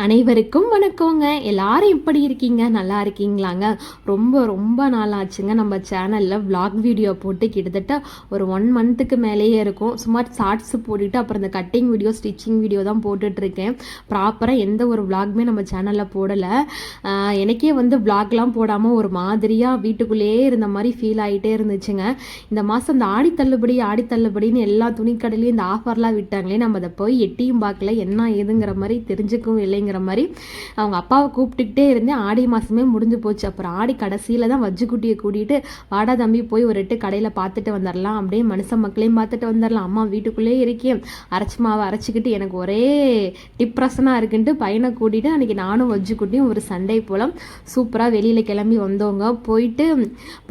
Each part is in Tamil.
அனைவருக்கும் வணக்கங்க. எல்லாரும் எப்படி இருக்கீங்க? நல்லா இருக்கீங்களாங்க? ரொம்ப ரொம்ப நாள் ஆச்சுங்க நம்ம சேனலில் vlog வீடியோ போட்டு கிட்டத்தட்ட ஒரு 1 மந்த்துக்கு மேலேயே இருக்கும். சும்மா ஷார்ட்ஸ் போட்டுட்டு அப்புறம் இந்த கட்டிங் வீடியோ ஸ்டிச்சிங் வீடியோ தான் போட்டுட்ருக்கேன். ப்ராப்பராக எந்த ஒரு vlogமே நம்ம சேனலில் போடலை. எனக்கே வந்து vlogலாம் போடாமல் ஒரு மாதிரியாக வீட்டுக்குள்ளேயே இருந்த மாதிரி ஃபீல் ஆகிட்டே இருந்துச்சுங்க. இந்த மாதம் இந்த ஆடி தள்ளுபடின்னு எல்லா துணிக்கடையிலையும் இந்த ஆஃபர்லாம் விட்டாங்களே, நம்ம அதை போய் எட்டியும் பார்க்கல, என்ன ஏதுங்கிற மாதிரி தெரிஞ்சுக்கவும் இல்லைங்க மாதிரி அவங்க அப்பாவை கூப்பிட்டுக்கிட்டே இருந்தேன். ஆடி மாதமே முடிஞ்சு போச்சு. அப்புறம் ஆடி கடைசியில் தான் வஜ்ஜுக்குட்டியை கூட்டிகிட்டு வாடா தம்பி போய் ஒரு 8 கடையில் பார்த்துட்டு வந்துடலாம், அப்படியே மனுஷன் மக்களையும் பார்த்துட்டு வந்துடலாம், அம்மா வீட்டுக்குள்ளேயே இருக்கேன், அரைச்சி மாவை அரைச்சிக்கிட்டு எனக்கு ஒரே டிப்ரெஷனாக இருக்குன்ட்டு பையனை கூட்டிகிட்டு அன்றைக்கி நானும் வஜ்ஜுக்குட்டியும் ஒரு சண்டே போல் சூப்பராக வெளியில் கிளம்பி வந்தவங்க. போயிட்டு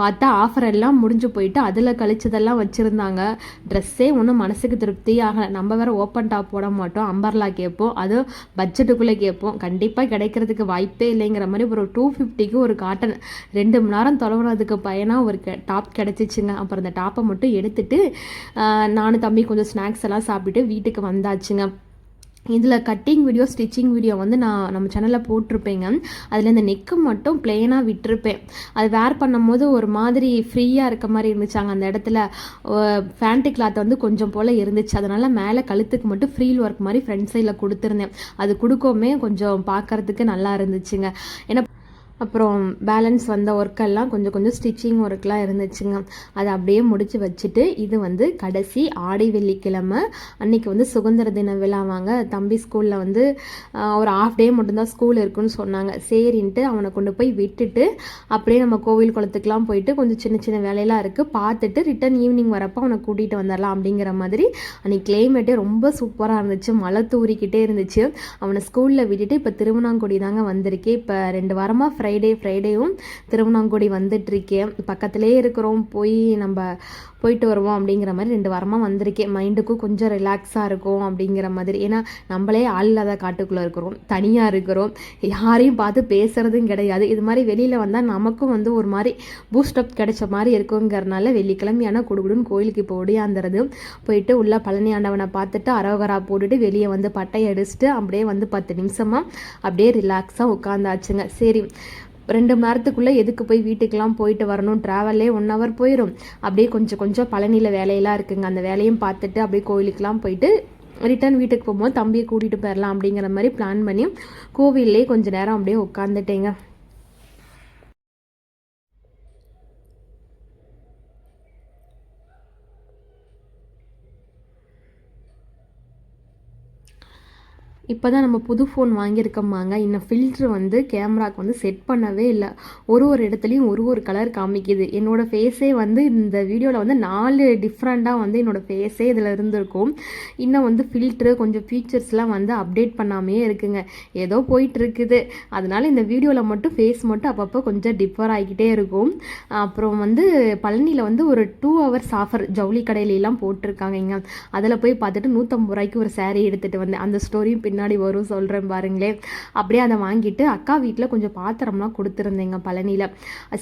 பார்த்தா ஆஃபர் எல்லாம் முடிஞ்சு போயிட்டு அதில் கழிச்சதெல்லாம் வச்சுருந்தாங்க. ட்ரெஸ்ஸே ஒன்றும் மனசுக்கு திருப்தி ஆகலை. நம்ம வேறு ஓப்பன் டாப் போட மாட்டோம், அம்பர்லா கேட்போம், அதுவும் பட்ஜெட்டுக்குள்ளே கேட்போம், கண்டிப்பாக கிடைக்கிறதுக்கு வாய்ப்பே இல்லைங்கிற மாதிரி ஒரு 250க்கு ஒரு காட்டன் 2 மணி நேரம் தொலைவுனதுக்கு பையனாக ஒரு டாப் கிடச்சிச்சுங்க. அப்புறம் அந்த டாப்பை மட்டும் எடுத்துட்டு நானும் தம்பி கொஞ்சம் ஸ்நாக்ஸ் எல்லாம் சாப்பிட்டுட்டு வீட்டுக்கு வந்தாச்சுங்க. இதில் கட்டிங் வீடியோ ஸ்டிச்சிங் வீடியோ வந்து நான் நம்ம சேனலில் போட்டிருப்பேங்க. அதில் இந்த நெக்கு மட்டும் பிளெயினாக விட்டுருப்பேன். அது வேர் பண்ணும்போது ஒரு மாதிரி ஃப்ரீயாக இருக்க மாதிரி இருந்துச்சாங்க. அந்த இடத்துல ஃபேண்டி கிளாத் வந்து கொஞ்சம் போல் இருந்துச்சு. அதனால் மேலே கழுத்துக்கு மட்டும் ஃப்ரீல் ஒர்க் மாதிரி ஃப்ரண்ட் சைடில் கொடுத்துருந்தேன். அது கொடுக்கவுமே கொஞ்சம் பார்க்குறதுக்கு நல்லா இருந்துச்சுங்க. ஏன்னா அப்புறம் பேலன்ஸ் வந்த ஒர்க்கெல்லாம் கொஞ்சம் ஸ்டிச்சிங் ஒர்க்லாம் இருந்துச்சுங்க. அதை அப்படியே முடித்து வச்சுட்டு இது வந்து கடைசி ஆடி வெள்ளிக்கிழமை அன்றைக்கி வந்து சுதந்திர தின விழாவாங்க. தம்பி ஸ்கூலில் வந்து ஒரு ½ டே மட்டும்தான் ஸ்கூல் இருக்குன்னு சொன்னாங்க. சரின்ட்டு அவனை கொண்டு போய் விட்டுட்டு அப்படியே நம்ம கோவில் குளத்துக்குலாம் போயிட்டு கொஞ்சம் சின்ன சின்ன வேலையெல்லாம் இருக்குது பார்த்துட்டு ரிட்டன் ஈவினிங் வரப்போ அவனை கூட்டிகிட்டு வந்துடலாம் அப்படிங்கிற மாதிரி. அன்றைக்கி கிளைமேட்டே ரொம்ப சூப்பராக இருந்துச்சு, மழை தூரிக்கிட்டே இருந்துச்சு. அவனை ஸ்கூலில் விட்டுட்டு இப்போ திருவண்ணாங்குடி தாங்க வந்திருக்கேன். இப்போ 2 வாரமாக ஃப்ரைடேவும் திருவண்ணாங்குடி வந்துட்டுருக்கேன். பக்கத்துலேயே இருக்கிறோம், போயிட்டு வருவோம் அப்படிங்கிற மாதிரி 2 வாரமாக வந்திருக்கேன். மைண்டுக்கும் கொஞ்சம் ரிலாக்ஸாக இருக்கும் அப்படிங்கிற மாதிரி. ஏன்னா நம்மளே ஆள் இல்லாத காட்டுக்குள்ளே இருக்கிறோம், தனியாக இருக்கிறோம், யாரையும் பார்த்து பேசுகிறதும் கிடையாது. இது மாதிரி வெளியில் வந்தால் நமக்கும் வந்து ஒரு மாதிரி பூஸ்டப் கிடைச்ச மாதிரி இருக்குங்கிறனால வெள்ளிக்கிழமையான குடுகுடுன்னு கோயிலுக்கு இப்போ ஒடியாந்துறது. போயிட்டு உள்ள பழனி ஆண்டவனை பார்த்துட்டு அரோகரா போட்டுட்டு வெளியே வந்து பட்டையை அடிச்சுட்டு அப்படியே வந்து 10 நிமிஷமாக அப்படியே ரிலாக்ஸாக உட்காந்தாச்சுங்க. சரி 2 மணி நேரத்துக்குள்ளே எதுக்கு போய் வீட்டுக்கெலாம் போயிட்டு வரணும், ட்ராவல்லே 1 ஹவர் போயிடும். அப்படியே கொஞ்சம் பழனியில் வேலையெல்லாம் இருக்குங்க, அந்த வேலையும் பார்த்துட்டு அப்படியே கோயிலுக்கெலாம் போயிட்டு ரிட்டன் வீட்டுக்கு போகும்போது தம்பியை கூட்டிகிட்டு போயிடலாம் அப்படிங்கிற மாதிரி பிளான் பண்ணி கோவில்லே கொஞ்சம் நேரம் அப்படியே உட்காந்துட்டேங்க. இப்போ தான் நம்ம புது ஃபோன் வாங்கியிருக்கோமாங்க. இன்னும் ஃபில்ட்ரு வந்து கேமராவுக்கு வந்து செட் பண்ணவே இல்லை. ஒரு இடத்துலையும் ஒரு கலர் காமிக்குது. என்னோடய ஃபேஸே வந்து இந்த வீடியோவில் வந்து 4 டிஃப்ரெண்ட்டாக வந்து என்னோடய ஃபேஸே இதில் இருந்திருக்கும். இன்னும் வந்து ஃபில்ட்ரு கொஞ்சம் ஃபீச்சர்ஸ்லாம் வந்து அப்டேட் பண்ணாமே இருக்குங்க. ஏதோ போயிட்டுருக்குது. அதனால் இந்த வீடியோவில் மட்டும் ஃபேஸ் மட்டும் அப்பப்போ கொஞ்சம் டிஃபர் ஆகிக்கிட்டே இருக்கும். அப்புறம் வந்து பழனியில் வந்து ஒரு 2 ஹவர்ஸ் ஆஃபர் ஜவுளி கடையிலலாம் போட்டிருக்காங்க இங்கே. அதில் போய் பார்த்துட்டு 150 ரூபாய்க்கு ஒரு சாரீ எடுத்துகிட்டு வந்தேன். அந்த ஸ்டோரியும் பின்னாடி வரும், சொல்கிறேன் பாருங்களேன். அப்படியே அதை வாங்கிட்டு அக்கா வீட்டில் கொஞ்சம் பாத்திரம்லாம் கொடுத்துருந்தேங்க பழனியில்.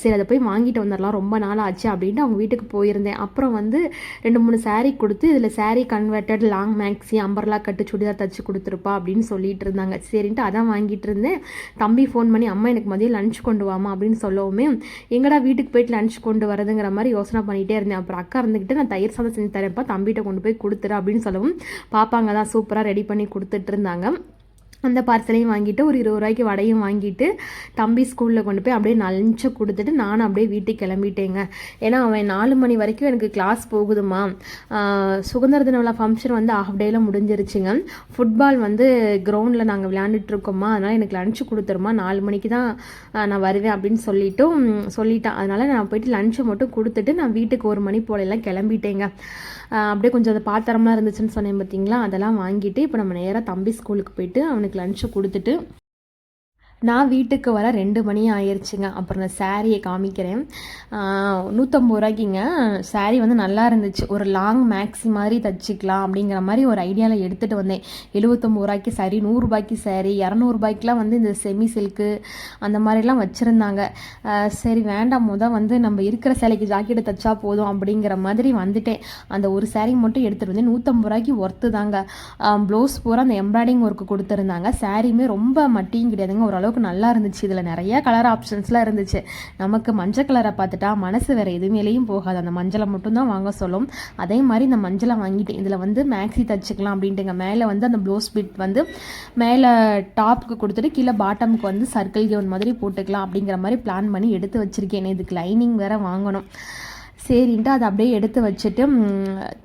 சரி அதை போய் வாங்கிட்டு வந்துடலாம், ரொம்ப நாள் ஆச்சு அப்படின்ட்டு அவங்க வீட்டுக்கு போயிருந்தேன். அப்புறம் வந்து 2-3 சாரீ கொடுத்து இதில் sari converted long maxi umbrella கட்டு சுடிதார் தச்சு கொடுத்துருப்பா அப்படின்னு சொல்லிட்டு இருந்தாங்க. சரின்ட்டு அதான் வாங்கிட்டு இருந்தேன். தம்பி ஃபோன் பண்ணி அம்மா எனக்கு மதியம் லஞ்ச் கொண்டு வாமா அப்படின்னு சொல்லவுமே எங்கடா வீட்டுக்கு போயிட்டு லஞ்ச் கொண்டு வரதுங்கிற மாதிரி யோசனை பண்ணிகிட்டே இருந்தேன். அப்புறம் அக்கா இருந்துக்கிட்டு நான் தயிர் சாதம் செஞ்சு தரேன்ப்பா, தம்பிகிட்ட கொண்டு போய் கொடுத்துரு அப்படின்னு சொல்லவும் பாப்பாங்க தான் சூப்பராக ரெடி பண்ணி கொடுத்துட்டு இருந்தாங்க. அந்த பார்சலையும் வாங்கிட்டு ஒரு 20 ரூபாய்க்கு வடையும் வாங்கிட்டு தம்பி ஸ்கூலில் கொண்டு போய் அப்படியே லஞ்சை கொடுத்துட்டு நானும் அப்படியே வீட்டுக்கு கிளம்பிட்டேங்க. ஏன்னா அவன் 4 மணி வரைக்கும் எனக்கு கிளாஸ் போகுதுமா. சுதந்திர தின விழா ஃபங்க்ஷன் வந்து ½ டேயில் முடிஞ்சிருச்சுங்க. ஃபுட்பால் வந்து கிரவுண்டில் நாங்கள் விளையாண்டுட்ருக்கோமா, அதனால் எனக்கு லஞ்சு கொடுத்துருமா, 4 மணிக்கு தான் நான் வருவேன் அப்படின்னு சொல்லிட்டான். அதனால் நான் போயிட்டு லஞ்சை மட்டும் கொடுத்துட்டு நான் வீட்டுக்கு 1 மணி போலெல்லாம் கிளம்பிட்டேங்க. அப்படியே கொஞ்சம் அந்த பாத்திரம்லாம் இருந்துச்சுன்னு சொன்னேன் பார்த்தீங்களா, அதெல்லாம் வாங்கிட்டு இப்போ நம்ம நேராக தம்பி ஸ்கூலுக்கு போயிட்டு அவனுக்கு லஞ்சை கொடுத்துட்டு நான் வீட்டுக்கு வர 2 மணி ஆயிடுச்சுங்க. அப்புறம் நான் சாரியை காமிக்கிறேன். 150 ரூபாய்க்குங்க சாரீ வந்து நல்லா இருந்துச்சு. ஒரு லாங் மேக்ஸி மாதிரி தச்சுக்கலாம் அப்படிங்கிற மாதிரி ஒரு ஐடியாவில் எடுத்துகிட்டு வந்தேன். 79 ரூபாய்க்கு சாரீ, 100 ரூபாய்க்கு சாரீ, 200 ரூபாய்க்குலாம் வந்து இந்த செமி சில்க்கு அந்த மாதிரிலாம் வச்சுருந்தாங்க. சரி வேண்டாம், வந்து நம்ம இருக்கிற சேலைக்கு ஜாக்கெட்டு தைச்சா போதும் அப்படிங்கிற மாதிரி வந்துட்டேன். அந்த ஒரு சாரீ மட்டும் எடுத்துகிட்டு வந்தேன். 150 ரூபாய்க்கு ஒர்த்து தாங்க. ப்ளவுஸ் பூரா அந்த எம்ப்ராய்டிங் ஒர்க்கு கொடுத்துருந்தாங்க. சாரியுமே ரொம்ப மட்டியும் கிடையாதுங்க, ஓரளவுக்கு நல்லா இருந்துச்சு. இதில் நிறைய கலர் ஆப்ஷன்ஸ்லாம் இருந்துச்சு. நமக்கு மஞ்சள் கலரை பார்த்துட்டா மனசு வேறு எதுமேலேயும் போகாது, அந்த மஞ்சளை மட்டும்தான் வாங்க சொல்லும். அதே மாதிரி இந்த மஞ்சளை வாங்கிட்டேன். இதில் வந்து மேக்ஸி தச்சுக்கலாம் அப்படின்ட்டுங்க. மேலே வந்து அந்த ப்ளவுஸ் பிட் வந்து மேலே டாப்புக்கு கொடுத்துட்டு கீழே பாட்டமுக்கு வந்து சர்க்கிள் கவுன் மாதிரி போட்டுக்கலாம் அப்படிங்கிற மாதிரி பிளான் பண்ணி எடுத்து வச்சுருக்கேன். இதுக்கு லைனிங் வேறு வாங்கணும். சரின்ட்டு அதை அப்படியே எடுத்து வச்சுட்டு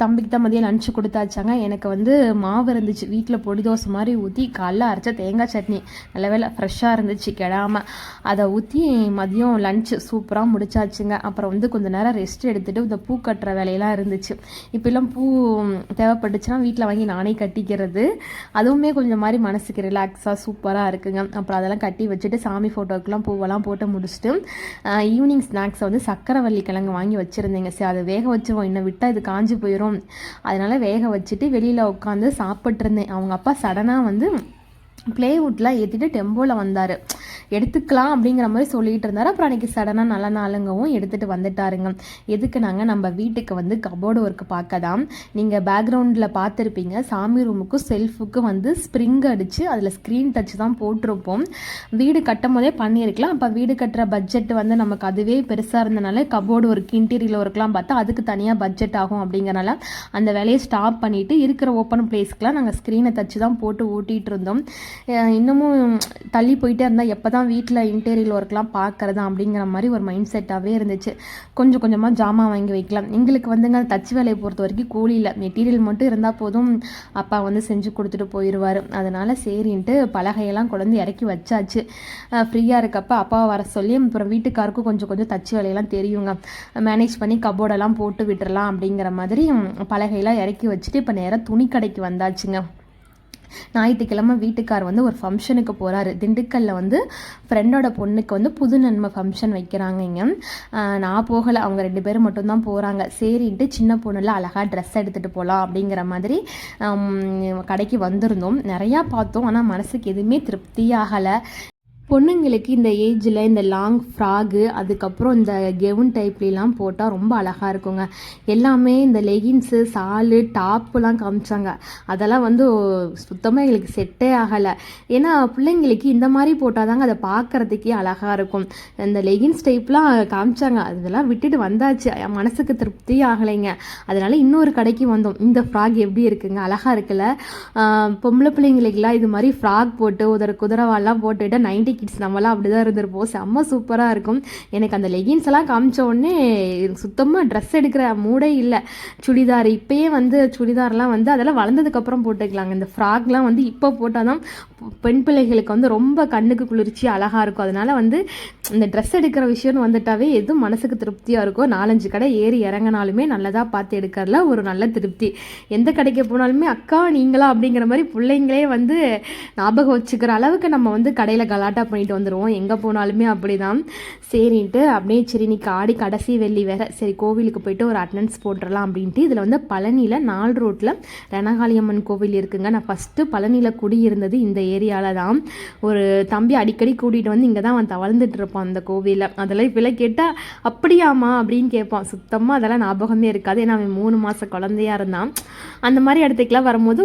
தம்பிக்கு தான் மதியம் லஞ்சு கொடுத்தாச்சாங்க. எனக்கு வந்து மாவு இருந்துச்சு வீட்டில், பொடி தோசை மாதிரி ஊற்றி காலைல அரைச்ச தேங்காய் சட்னி நல்ல வேலை ஃப்ரெஷ்ஷாக இருந்துச்சு கெடாமல். அதை ஊற்றி மதியம் லஞ்சு சூப்பராக முடிச்சாச்சுங்க. அப்புறம் வந்து கொஞ்சம் நேரம் ரெஸ்ட் எடுத்துகிட்டு இந்த பூ கட்டுற வேலையெல்லாம் இருந்துச்சு. இப்போல்லாம் பூ தேவைப்பட்டுச்சுன்னா வீட்டில் வாங்கி நானே கட்டிக்கிறது. அதுவுமே கொஞ்சம் மாதிரி மனசுக்கு ரிலாக்ஸாக சூப்பராக இருக்குங்க. அப்புறம் அதெல்லாம் கட்டி வச்சுட்டு சாமி ஃபோட்டோக்கெலாம் பூவெல்லாம் போட்டு முடிச்சுட்டு ஈவினிங் ஸ்நாக்ஸை வந்து சக்கரவள்ளி கிழங்கு வாங்கி வச்சுருந்தேங்க. சரி அதை வேக வச்சுருவோம், இன்னும் விட்டால் இது காஞ்சி போயிடும், அதனால் வேக வச்சுட்டு வெளியில் உட்காந்து சாப்பிட்ருந்தேன். அவங்க அப்பா சடனாக வந்து ப்ளேவுட்டில் ஏற்றிட்டு டெம்போவில் வந்தார். எடுத்துக்கலாம் அப்படிங்கிற மாதிரி சொல்லிகிட்டு இருந்தார். அப்புறம் அன்றைக்கி சடனாக நல்ல நாளுங்கவும் எடுத்துகிட்டு வந்துட்டாருங்க. எதுக்கு நாங்கள் நம்ம வீட்டுக்கு வந்து கபோர்டு ஒர்க்கு பார்க்க தான். நீங்கள் பேக்ரவுண்டில் பார்த்துருப்பீங்க, சாமி ரூமுக்கும் செல்ஃபுக்கும் வந்து ஸ்ப்ரிங் அடித்து அதில் ஸ்க்ரீன் டச் தான் போட்டிருப்போம். வீடு கட்டும் போதே பண்ணியிருக்கலாம். அப்போ வீடு கட்டுற பட்ஜெட் வந்து நமக்கு அதுவே பெருசாக இருந்தனால கபோர்டு ஒர்க் இன்டீரியர் ஒர்க்லாம் பார்த்தா அதுக்கு தனியாக பட்ஜெட் ஆகும் அப்படிங்கிறனால அந்த வேலையை ஸ்டாப் பண்ணிவிட்டு இருக்கிற ஓப்பன் பிளேஸ்க்கெலாம் நாங்கள் ஸ்க்ரீனை தச்சு தான் போட்டு ஓட்டிகிட்டு இருந்தோம். இன்னமும் தள்ளி போயிட்டே இருந்தால் எப்போ தான் வீட்டில் இன்டீரியர் ஒர்க்லாம் பார்க்குறதா அப்படிங்கிற மாதிரி ஒரு மைண்ட் செட்டாகவே இருந்துச்சு. கொஞ்சம் கொஞ்சமாக ஜாமான் வாங்கி வைக்கலாம். எங்களுக்கு வந்துங்க தச்சு வேலையை பொறுத்த வரைக்கும் கூலி இல்லை, மெட்டீரியல் மட்டும் இருந்தால் போதும், அப்பா வந்து செஞ்சு கொடுத்துட்டு போயிடுவார். அதனால் சரின்ட்டு பலகையெல்லாம் கொண்டு இறக்கி வச்சாச்சு. ஃப்ரீயாக இருக்கப்போ அப்பாவை வர சொல்லி அப்புறம் வீட்டுக்காருக்கும் கொஞ்சம் கொஞ்சம் தச்சு வேலையெல்லாம் தெரியுங்க, மேனேஜ் பண்ணி கபோர்டெல்லாம் போட்டு விட்டுறலாம் அப்படிங்கிற மாதிரி பலகையெல்லாம் இறக்கி வச்சுட்டு இப்போ நேராக துணி கடைக்கு வந்தாச்சுங்க. ஞாயிற்றுக்கிழமை வீட்டுக்கார் வந்து ஒரு ஃபங்க்ஷனுக்கு போகிறாரு. திண்டுக்கல்லில் வந்து ஃப்ரெண்டோட பொண்ணுக்கு வந்து புது நன்மை ஃபங்க்ஷன் வைக்கிறாங்க இங்கே. நான் போகலை, அவங்க 2 பேரும் மட்டும்தான் போகிறாங்க. சரின்ட்டு சின்ன பொண்ணுல அழகாக ட்ரெஸ் எடுத்துகிட்டு போகலாம் அப்படிங்கிற மாதிரி கடைக்கு வந்திருந்தோம். நிறையா பார்த்தோம், ஆனால் மனசுக்கு எதுவுமே திருப்தியாகலை. பொண்ணுங்களுக்கு இந்த ஏஜில் இந்த லாங் ஃப்ராகு, அதுக்கப்புறம் இந்த கெவுன் டைப்லாம் போட்டால் ரொம்ப அழகாக இருக்குங்க. எல்லாமே இந்த லெகின்ஸு, சாலு, டாப்புலாம் காமிச்சாங்க. அதெல்லாம் வந்து சுத்தமாக எங்களுக்கு செட்டே ஆகலை. ஏன்னா பிள்ளைங்களுக்கு இந்த மாதிரி போட்டால் தாங்க அதை பார்க்குறதுக்கே அழகாக இருக்கும். இந்த லெகின்ஸ் டைப்லாம் காமிச்சாங்க, அதெல்லாம் விட்டுட்டு வந்தாச்சு. மனசுக்கு திருப்தி ஆகலைங்க. அதனால் இன்னொரு கடைக்கு வந்தோம். இந்த ஃப்ராக் எப்படி இருக்குங்க, அழகாக இருக்குல்ல. பொம்பளை பிள்ளைங்களுக்கெல்லாம் இது மாதிரி ஃப்ராக் போட்டு குதிரவாலாம் போட்டுவிட்டு 90 கிட்ஸ் நம்மளாம் அப்படி தான் இருந்திருப்போம். செம்ம சூப்பராக இருக்கும். எனக்கு அந்த லெகின்ஸ் எல்லாம் காமிச்ச உடனே சுத்தமாக ட்ரெஸ் எடுக்கிற மூடே இல்லை. சுடிதார் இப்போயே வந்து சுடிதார்லாம் வந்து அதெல்லாம் வளர்ந்ததுக்கப்புறம் போட்டுக்கலாங்க. இந்த ஃப்ராக்லாம் வந்து இப்போ போட்டால் தான் பெண் பிள்ளைகளுக்கு வந்து ரொம்ப கண்ணுக்கு குளிர்ச்சி அழகாக இருக்கும். அதனால் வந்து இந்த ட்ரெஸ் எடுக்கிற விஷயம்னு வந்துட்டாவே எதுவும் மனசுக்கு திருப்தியாக இருக்கும். 4-5 கடை ஏறி இறங்கினாலுமே நல்லதாக பார்த்து எடுக்கிறதுல ஒரு நல்ல திருப்தி. எந்த கடைக்கு போனாலுமே அக்கா நீங்களா அப்படிங்கிற மாதிரி பிள்ளைங்களே வந்து ஞாபகம் வச்சுக்கிற அளவுக்கு நம்ம வந்து கடையில் கலாட்டா பண்ணிட்டு வந்துடுவோம். எங்கே போனாலுமே அப்படி தான். சரின்ட்டு அப்படியே சரி இன்னைக்கு ஆடி கடைசி வெள்ளி வேறு, சரி கோவிலுக்கு போயிட்டு ஒரு அட்டனன்ஸ் போட்டுடலாம் அப்படின்ட்டு இதில் வந்து பழனியில் 4 ரோட்டில் ரணகாளியம்மன் கோவில் இருக்குங்க. நான் ஃபஸ்ட்டு பழனியில் குடியிருந்தது இந்த ஏரியாவில் தான். ஒரு தம்பி அடிக்கடி கூட்டிகிட்டு வந்து இங்கே தான் அவன் தவழ்ந்துட்டு இருப்பான் அந்த கோவிலில். அதெல்லாம் இப்போலாம் கேட்டால் அப்படியாம்மா அப்படின்னு கேட்பான். சுத்தமாக அதெல்லாம் ஞாபகமே இருக்காது. ஏன்னா அவன் 3 மாத குழந்தையாக இருந்தான். அந்த மாதிரி இடத்துக்குலாம் வரும்போது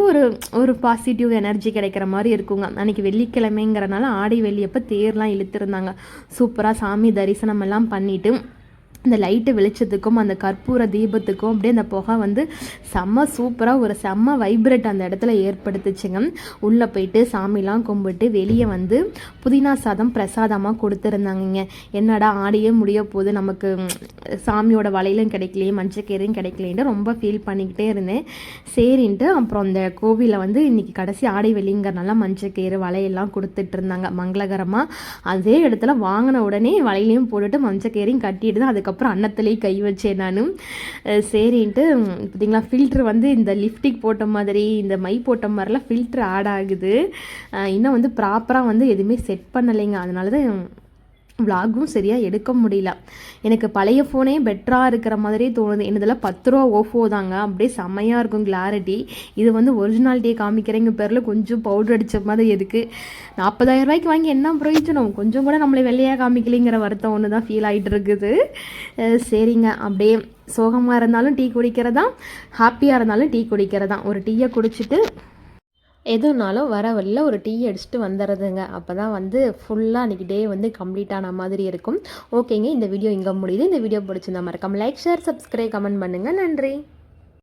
ஒரு பாசிட்டிவ் எனர்ஜி கிடைக்கிற மாதிரி இருக்குங்க. அன்றைக்கி வெள்ளிக்கிழமைங்கிறனால ஆடி வெள்ளியப்போ தேர்லாம் இழுத்துருந்தாங்க. சூப்பராக சாமி தரிசனம் எல்லாம் பண்ணிவிட்டு இந்த லைட்டு வெளிச்சத்துக்கும் அந்த கற்பூர தீபத்துக்கும் அப்படியே அந்த புகை வந்து செம்ம சூப்பராக ஒரு செம்ம வைப்ரேட் அந்த இடத்துல ஏற்படுத்துச்சுங்க. உள்ளே போயிட்டு சாமிலாம் கும்பிட்டு வெளியே வந்து புதினா சாதம் பிரசாதமாக கொடுத்துருந்தாங்க. என்னடா ஆடியே முடிய போது, நமக்கு சாமியோட வலையிலும் கிடைக்கலையே, மஞ்சக்கீரையும் கிடைக்கலேன்ட்டு ரொம்ப ஃபீல் பண்ணிக்கிட்டே இருந்தேன். சரின்ட்டு அப்புறம் அந்த கோவிலில் வந்து இன்றைக்கி கடைசி ஆடை வெள்ளிங்கிறனால மஞ்சக்கீரை வலையெல்லாம் கொடுத்துட்டு இருந்தாங்க மங்களகரமாக. அதே இடத்துல வாங்கின உடனே வலையிலையும் போட்டுட்டு மஞ்சக்கீரையும் கட்டிட்டு தான் அதுக்கப்புறம் அதுக்கப்புறம் அன்னத்துலேயே கை வச்சேன் நான். சரின்ட்டு பார்த்திங்களா ஃபில்ட்ரு வந்து இந்த லிப்டிக் போட்ட மாதிரி இந்த மை போட்ட மாதிரிலாம் ஃபில்ட்ரு ஆட் ஆகுது. இன்னும் வந்து ப்ராப்பராக வந்து எதுவுமே செட் பண்ணலைங்க. அதனால தான் விலாகும் சரியாக எடுக்க முடியல. எனக்கு பழைய ஃபோனே பெட்டராக இருக்கிற மாதிரியே தோணுது. என்னதில் 10 ரூபா ஓஃபோ தாங்க, அப்படியே செம்மையாக இருக்கும் கிளாரிட்டி. இது வந்து ஒரிஜினாலிட்டியை காமிக்கிறேங்க பேரில் கொஞ்சம் பவுடர் அடித்த மாதிரி இருக்குது. 40,000 ரூபாய்க்கு வாங்கி என்ன பிரயோஜனம், கொஞ்சம் கூட நம்மளை வெள்ளையாக காமிக்கலைங்கிற வருத்தம் ஒன்று தான் ஃபீல் ஆகிட்டு இருக்குது. சரிங்க, அப்படியே சோகமாக இருந்தாலும் டீ குடிக்கிறதா, ஹாப்பியாக இருந்தாலும் டீ குடிக்கிறதா. ஒரு டீயை குடிச்சிட்டு எதுனாலும் வர வழியில் ஒரு டீ அடிச்சுட்டு வந்துடுறதுங்க. அப்போ தான் வந்து ஃபுல்லாக அன்றைக்கி டே வந்து கம்ப்ளீட் ஆன மாதிரி இருக்கும். ஓகேங்க, இந்த வீடியோ இங்கே முடியுது. இந்த வீடியோ பிடிச்சிருந்தா மறக்காம லைக், ஷேர், சப்ஸ்கிரைப், கமெண்ட் பண்ணுங்கள். நன்றி.